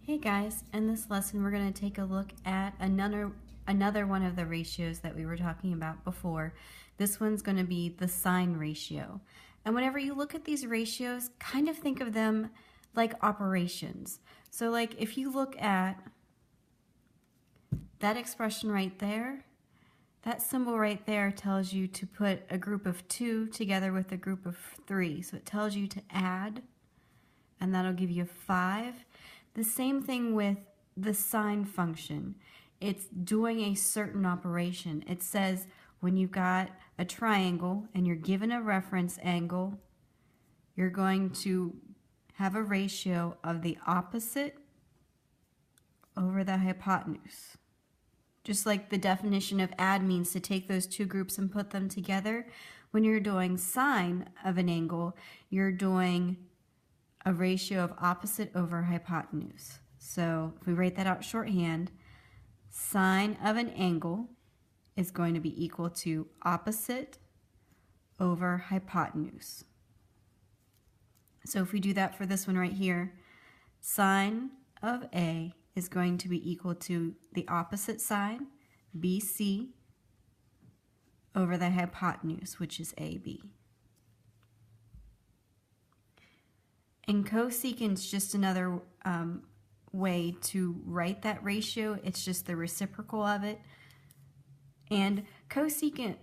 Hey guys, in this lesson we're going to take a look at another one of the ratios that we were talking about before. This one's going to be the sine ratio. And whenever you look at these ratios, kind of think of them like operations. So like if you look at that expression right there, that symbol right there tells you to put a group of 2 together with a group of 3. So it tells you to add, and that'll give you 5. The same thing with the sine function. It's doing a certain operation. It says when you've got a triangle and you're given a reference angle, you're going to have a ratio of the opposite over the hypotenuse. Just like the definition of add means to take those two groups and put them together, when you're doing sine of an angle, you're doing a ratio of opposite over hypotenuse. So if we write that out shorthand, sine of an angle is going to be equal to opposite over hypotenuse. So if we do that for this one right here, sine of A is going to be equal to the opposite side, BC, over the hypotenuse, which is AB. And cosecant is just another way to write that ratio. It's just the reciprocal of it. And cosecant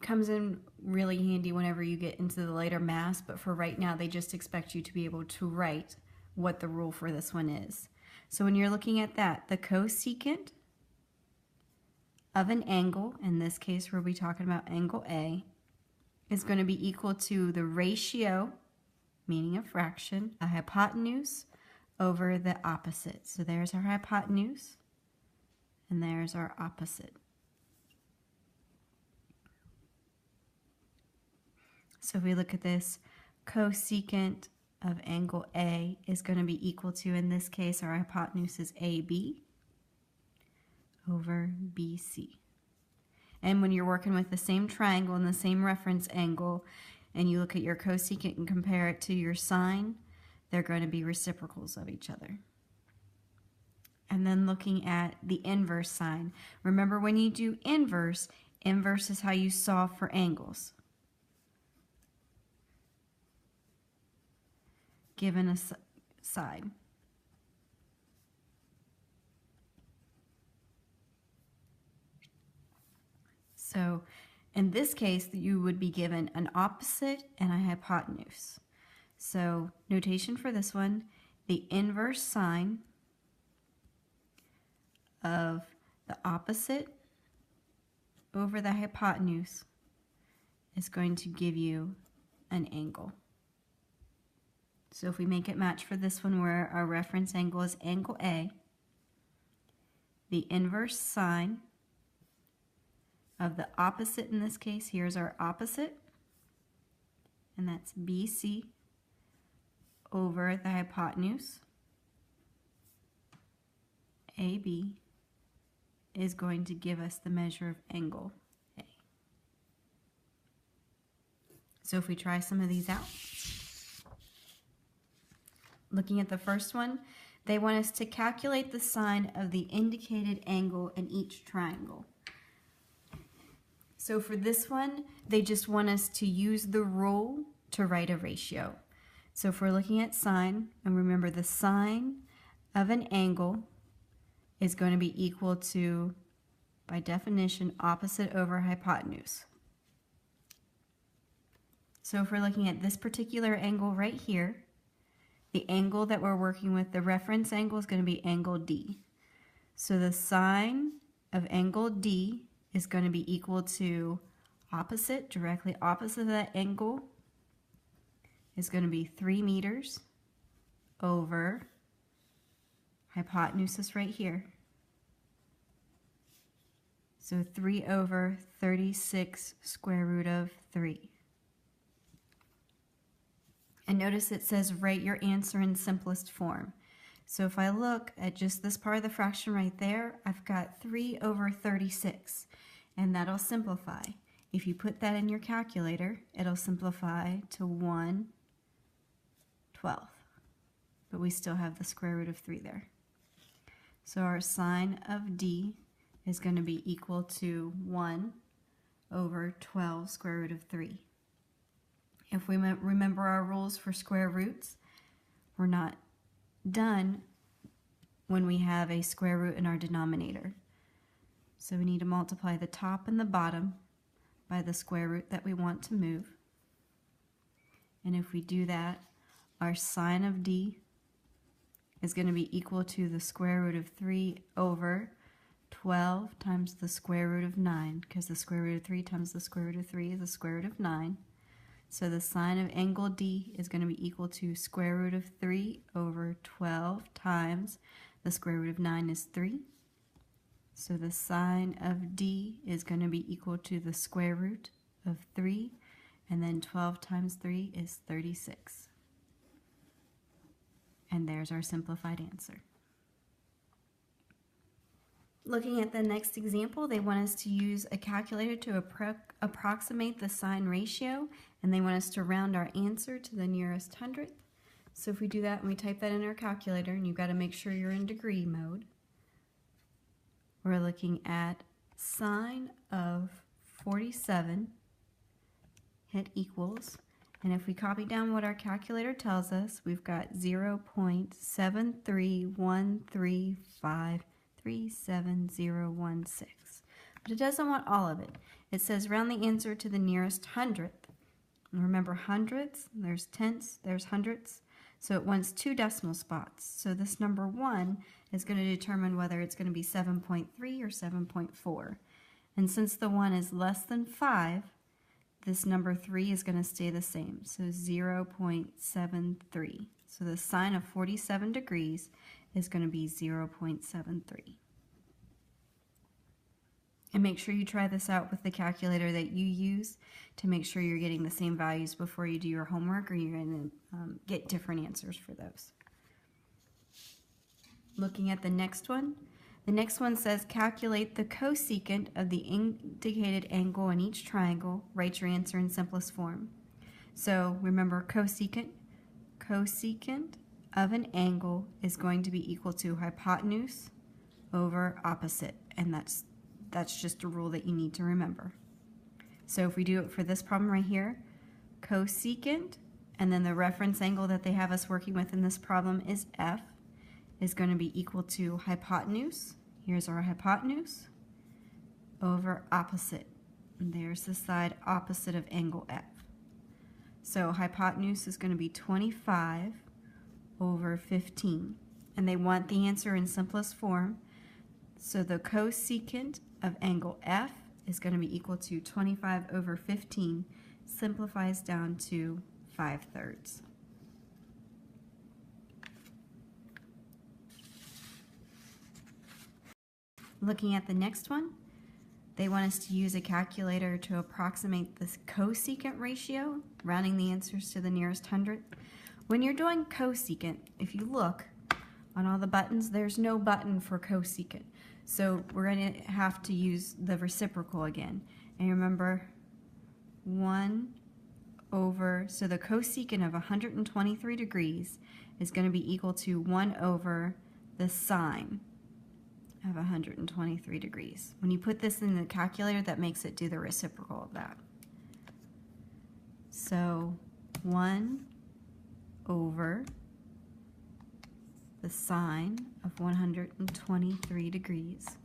comes in really handy whenever you get into the later maths, but for right now they just expect you to be able to write what the rule for this one is. So when you're looking at that, the cosecant of an angle, in this case we'll be talking about angle A, is going to be equal to the ratio, meaning a fraction, a hypotenuse over the opposite. So there's our hypotenuse, and there's our opposite. So if we look at this, cosecant of angle A is going to be equal to, in this case, our hypotenuse is AB over BC. And when you're working with the same triangle and the same reference angle, and you look at your cosecant and compare it to your sine, they're going to be reciprocals of each other. And then looking at the inverse sine. Remember when you do inverse, inverse is how you solve for angles. Given a side. So in this case, you would be given an opposite and a hypotenuse. So notation for this one, the inverse sine of the opposite over the hypotenuse is going to give you an angle. So if we make it match for this one where our reference angle is angle A, the inverse sine of the opposite, in this case, here's our opposite, and that's BC over the hypotenuse, AB, is going to give us the measure of angle A. So if we try some of these out, looking at the first one, they want us to calculate the sine of the indicated angle in each triangle. So for this one, they just want us to use the rule to write a ratio. So if we're looking at sine, and remember the sine of an angle is going to be equal to, by definition, opposite over hypotenuse. So if we're looking at this particular angle right here, the angle that we're working with, the reference angle, is going to be angle D. So the sine of angle D is going to be equal to opposite, directly opposite of that angle, is going to be 3 meters over hypotenuse is right here. So 3 over 36 square root of 3. And notice it says write your answer in simplest form. So if I look at just this part of the fraction right there, I've got 3 over 36, and that'll simplify. If you put that in your calculator, it'll simplify to 1/12. But we still have the square root of 3 there. So our sine of D is going to be equal to 1 over 12 square root of 3. If we remember our rules for square roots, we're not done when we have a square root in our denominator. So we need to multiply the top and the bottom by the square root that we want to move. And if we do that, our sine of D is going to be equal to the square root of 3 over 12 times the square root of 9, because the square root of 3 times the square root of 3 is the square root of 9. So the sine of angle D is going to be equal to square root of 3 over 12 times the square root of 9 is 3. So the sine of D is going to be equal to the square root of 3, and then 12 times 3 is 36. And there's our simplified answer. Looking at the next example, they want us to use a calculator to approximate the sine ratio, and they want us to round our answer to the nearest hundredth. So if we do that and we type that in our calculator, and you've got to make sure you're in degree mode, we're looking at sine of 47, hit equals, and if we copy down what our calculator tells us, we've got 0.7313537,016. But it doesn't want all of it. It says round the answer to the nearest hundredth. And remember hundredths, there's tenths, there's hundredths. So it wants 2 decimal spots. So this number 1 is going to determine whether it's going to be 7.3 or 7.4. And since the 1 is less than 5, this number 3 is going to stay the same. So 0.73. So the sine of 47 degrees is going to be 0.73. And make sure you try this out with the calculator that you use to make sure you're getting the same values before you do your homework, or you're going to get different answers for those. Looking at the next one says calculate the cosecant of the indicated angle in each triangle. Write your answer in simplest form. So remember cosecant. Cosecant of an angle is going to be equal to hypotenuse over opposite, and that's just a rule that you need to remember. So if we do it for this problem right here, cosecant, and then the reference angle that they have us working with in this problem is F, is going to be equal to hypotenuse. Here's our hypotenuse over opposite. And there's the side opposite of angle F. So hypotenuse is going to be 25 over 15. And they want the answer in simplest form. So the cosecant of angle F is going to be equal to 25 over 15, simplifies down to 5/3. Looking at the next one, they want us to use a calculator to approximate the cosecant ratio, rounding the answers to the nearest hundredth. When you're doing cosecant, if you look on all the buttons, there's no button for cosecant. So we're going to have to use the reciprocal again. And remember, 1 over, so the cosecant of 123 degrees is going to be equal to 1 over the sine of 123 degrees. When you put this in the calculator, that makes it do the reciprocal of that. So 1 over the sine of 123 degrees.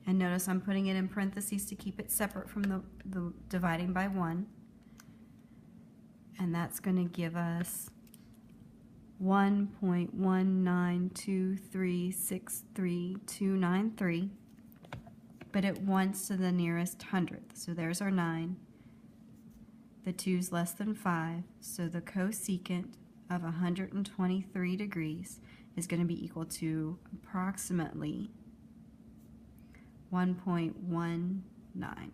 And notice I'm putting it in parentheses to keep it separate from the dividing by 1. And that's going to give us 1.192363293, but it wants to the nearest hundredth. So there's our 9. The 2's less than 5, so the cosecant of 123 degrees is going to be equal to approximately 1.19.